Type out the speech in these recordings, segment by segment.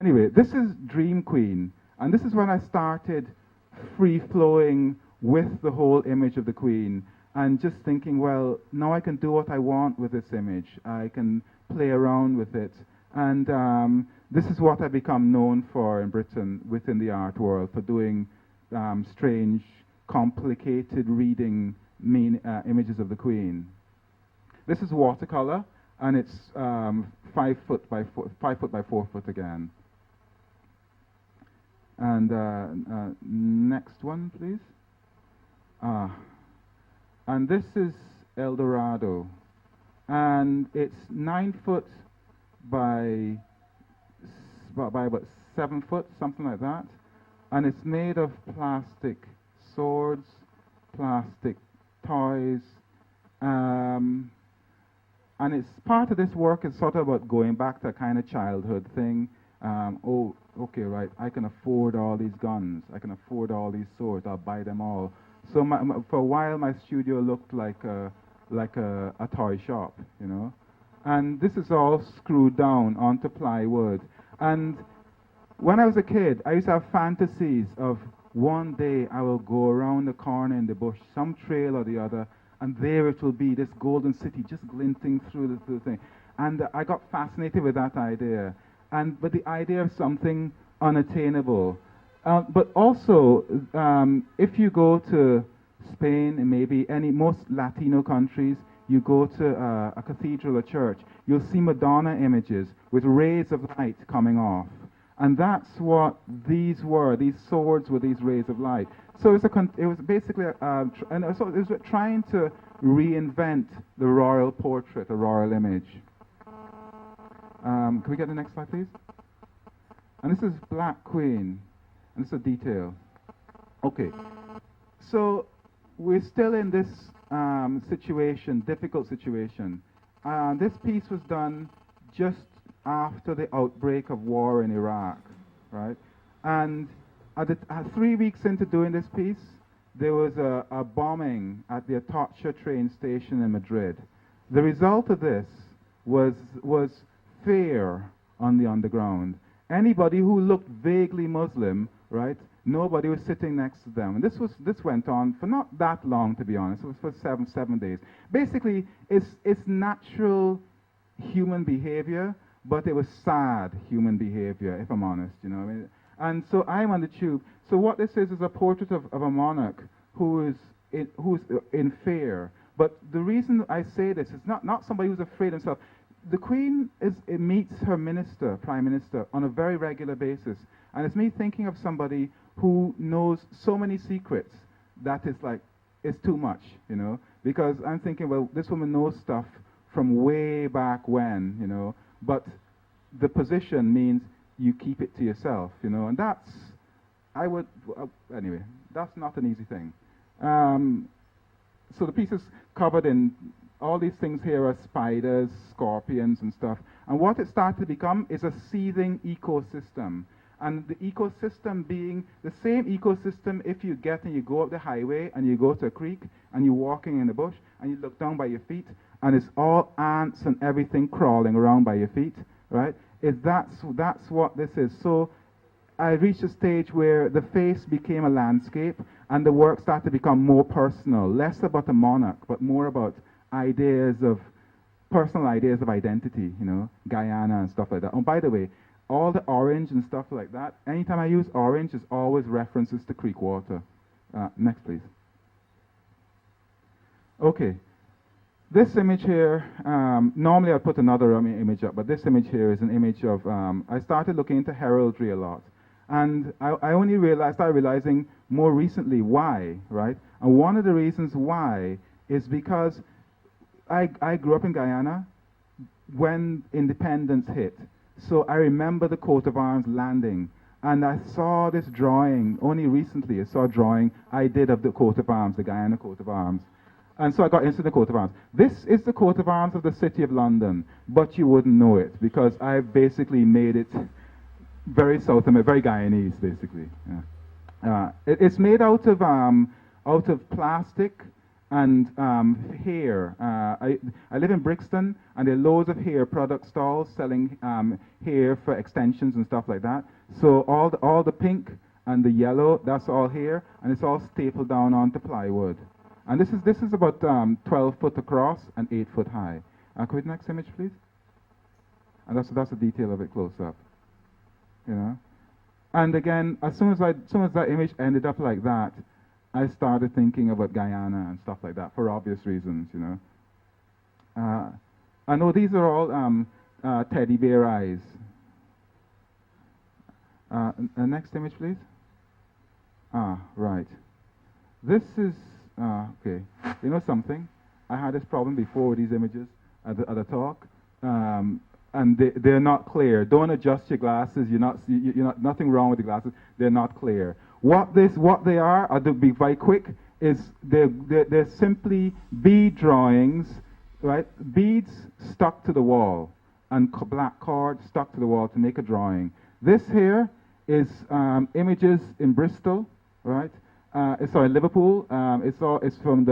Anyway, this is Dream Queen, and this is when I started free-flowing with the whole image of the Queen, and just thinking, well, now I can do what I want with this image. I can play around with it, and this is what I've become known for in Britain within the art world, for doing strange, complicated reading images of the Queen. This is watercolor, and it's 5 foot by 4 foot again. And next one, please. And this is El Dorado, and it's 9 foot by about 7 foot, something like that. And it's made of plastic swords, plastic toys, and it's part of this work is sort of about going back to a kind of childhood thing. Oh, okay, right, I can afford all these guns, I can afford all these swords, I'll buy them all. So for a while my studio looked like a toy shop, you know. And this is all screwed down onto plywood. And when I was a kid, I used to have fantasies of one day I will go around the corner in the bush, some trail or the other, and there it will be, this golden city just glinting through the thing. And I got fascinated with that idea. But the idea of something unattainable. But also, if you go to Spain and maybe most Latino countries, you go to a cathedral or church, you'll see Madonna images with rays of light coming off. And that's what these were. These swords were these rays of light. So it was basically, it was trying to reinvent the royal portrait, the royal image. Can we get the next slide, please? And this is Black Queen, and this is a detail. Okay, so we're still in this situation, difficult situation. This piece was done just after the outbreak of war in Iraq, right? And 3 weeks into doing this piece, there was a bombing at the Atocha train station in Madrid. The result of this was fear on the underground. Anybody who looked vaguely Muslim, right? Nobody was sitting next to them. And this went on for not that long, to be honest. It was for seven days. Basically, it's natural human behavior, but it was sad human behavior, if I'm honest, you know. I mean, and so I'm on the tube. So what this is a portrait of a monarch who's in fear. But the reason I say this is not somebody who's afraid himself. The Queen meets her minister, Prime Minister, on a very regular basis. And it's me thinking of somebody who knows so many secrets that it's too much, you know. Because I'm thinking, well, this woman knows stuff from way back when, you know. But the position means you keep it to yourself, you know. And anyway, that's not an easy thing. So the piece is covered in all these things here are spiders, scorpions, and stuff. And what it started to become is a seething ecosystem. And the ecosystem being the same ecosystem if you go up the highway and you go to a creek and you're walking in the bush and you look down by your feet and it's all ants and everything crawling around by your feet, right? That's what this is. So I reached a stage where the face became a landscape and the work started to become more personal, less about a monarch, but more about personal ideas of identity, you know, Guyana and stuff like that. Oh, by the way, all the orange and stuff like that, anytime I use orange, it's always references to creek water. Next, please. Okay. This image here, normally I'd put another image up, but this image here is an image of, I started looking into heraldry a lot. And I started realizing more recently why, right? And one of the reasons why is because I grew up in Guyana when independence hit. So I remember the coat of arms landing. And I saw this drawing, only recently I saw a drawing I did of the coat of arms, the Guyana coat of arms. And so I got into the coat of arms. This is the coat of arms of the City of London, but you wouldn't know it because I've basically made it very South American, very Guyanese, basically. Yeah. It's made out of plastic and hair. I live in Brixton, and there are loads of hair product stalls selling hair for extensions and stuff like that. So all the pink and the yellow, that's all hair, and it's all stapled down onto plywood. And this is about 12 foot across and 8 foot high. Could we have the next image, please? And that's the detail of it close up. You know. And again, as soon as that image ended up like that, I started thinking about Guyana and stuff like that for obvious reasons, you know. I know these are all teddy bear eyes. Next image, please. Right. This is, okay. You know something? I had this problem before with these images at the talk. And they're not clear. Don't adjust your glasses. You're not nothing wrong with the glasses. They're not clear. What they are, I'll be very quick, is they're simply bead drawings, right? Beads stuck to the wall and black cord stuck to the wall to make a drawing. This here is images in Bristol, right? Sorry, Liverpool. It's from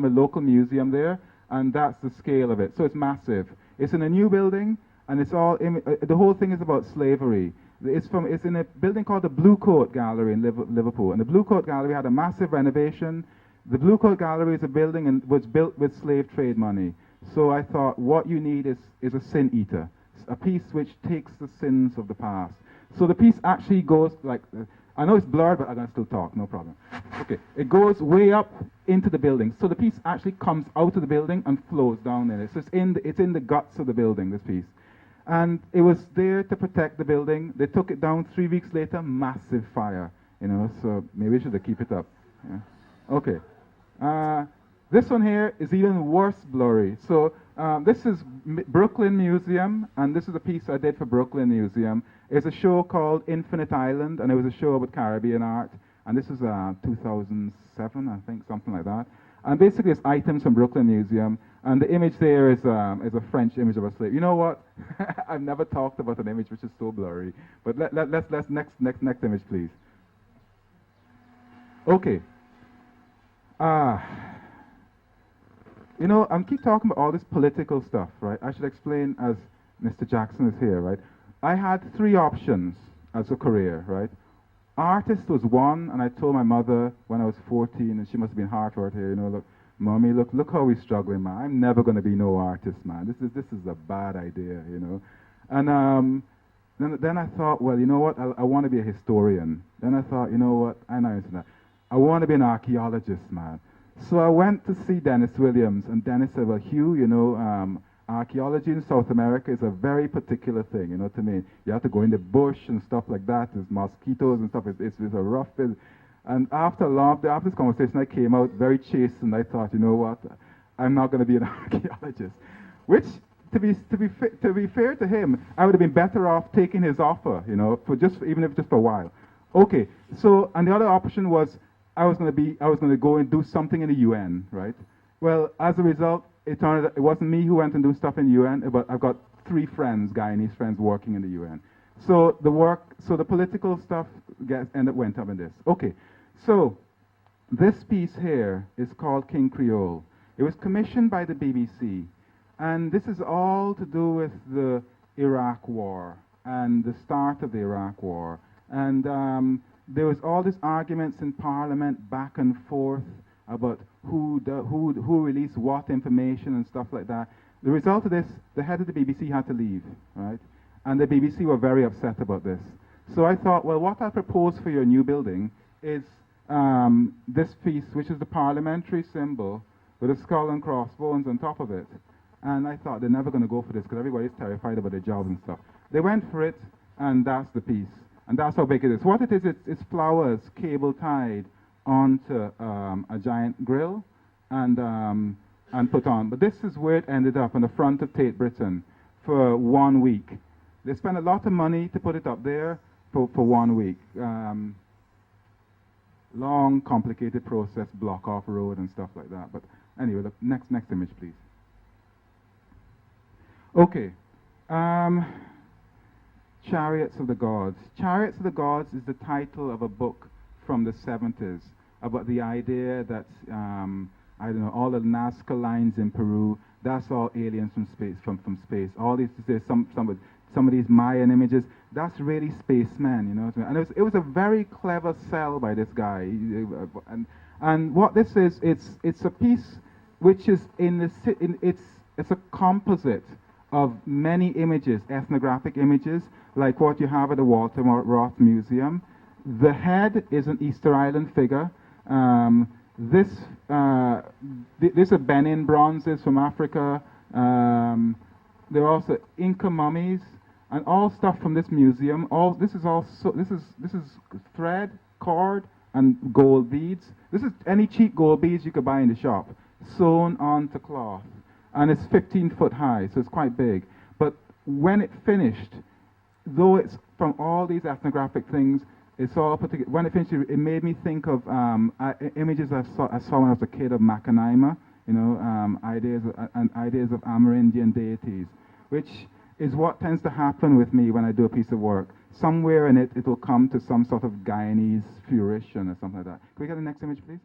a local museum there, and that's the scale of it. So it's massive. It's in a new building, and it's all the whole thing is about slavery. It's in a building called the Blue Coat Gallery in Liverpool, and the Blue Coat Gallery had a massive renovation. The Blue Coat Gallery is a building and was built with slave trade money. So I thought, what you need is a sin eater, a piece which takes the sins of the past. So the piece actually goes like. I know it's blurred, but I'm going to still talk, no problem. Okay, it goes way up into the building. So the piece actually comes out of the building and flows down in it. So it's in the guts of the building, this piece. And it was there to protect the building. They took it down 3 weeks later, massive fire, you know, so maybe we should keep it up. Yeah. Okay. This one here is even worse blurry. So this is Brooklyn Museum, and this is a piece I did for Brooklyn Museum. It's a show called Infinite Island, and it was a show about Caribbean art. And this is 2007, I think, something like that. And basically, it's items from Brooklyn Museum, and the image there is a French image of a slave. You know what? I've never talked about an image which is so blurry. But let's next image, please. Okay. You know, I keep talking about all this political stuff, right? I should explain as Mr. Jackson is here, right? I had 3 options as a career, right? Artist was one, and I told my mother when I was 14, and she must have been heart-hurt here, you know, look, Mommy, look how we're struggling, man. I'm never going to be no artist, man. This is a bad idea, you know. And then I thought, well, you know what? I want to be a historian. Then I thought, you know what? I know that. I want to be an archaeologist, man. So I went to see Dennis Williams, and Dennis said, well, Hew, you know, archaeology in South America is a very particular thing, you know what I mean? You have to go in the bush and stuff like that. There's mosquitoes and stuff. It's a rough bit. And after this conversation, I came out very chastened. I thought, you know what? I'm not going to be an archaeologist. Which, to be fair to him, I would have been better off taking his offer, you know, even if just for a while. Okay. So, and the other option was I was going to go and do something in the UN, right? Well, as a result, it turned out it wasn't me who went and do stuff in the UN, but I've got 3 friends, Guyanese friends, working in the UN. So the political stuff went up in this. Okay, so this piece here is called King Creole. It was commissioned by the BBC, and this is all to do with the Iraq War and the start of the Iraq War. And there was all these arguments in Parliament back and forth about who released what information and stuff like that. The result of this, the head of the BBC had to leave, right? And the BBC were very upset about this. So I thought, well, what I propose for your new building is this piece, which is the parliamentary symbol with a skull and crossbones on top of it. And I thought they're never going to go for this because everybody's terrified about their jobs and stuff. They went for it, and that's the piece. And that's how big it is. What it is, it's flowers cable tied onto a giant grill and put on. But this is where it ended up on the front of Tate Britain for 1 week. They spent a lot of money to put it up there for 1 week. Long, complicated process, block off road and stuff like that. But anyway, look, next image, please. Okay. Chariots of the Gods. Chariots of the Gods is the title of a book from the 70s about the idea that I don't know, all the Nazca lines in Peru. That's all aliens from space. From space. All these, there's some of these Mayan images. That's really spacemen, you know. And it was a very clever sell by this guy. And what this is, it's a piece which is it's a composite of many images, ethnographic images, like what you have at the Walter Roth Museum. The head is an Easter Island figure. These are Benin bronzes from Africa. There are also Inca mummies and all stuff from this museum. This is thread, cord, and gold beads. This is any cheap gold beads you could buy in the shop, sewn onto cloth, and it's 15 foot high, so it's quite big. But when it finished, though it's from all these ethnographic things, it's all put together. When it finished, it made me think of images I saw when I was a kid of Macanaima, you know, ideas of Amerindian deities, which is what tends to happen with me when I do a piece of work. Somewhere in it, it will come to some sort of Guyanese fruition or something like that. Can we get the next image, please?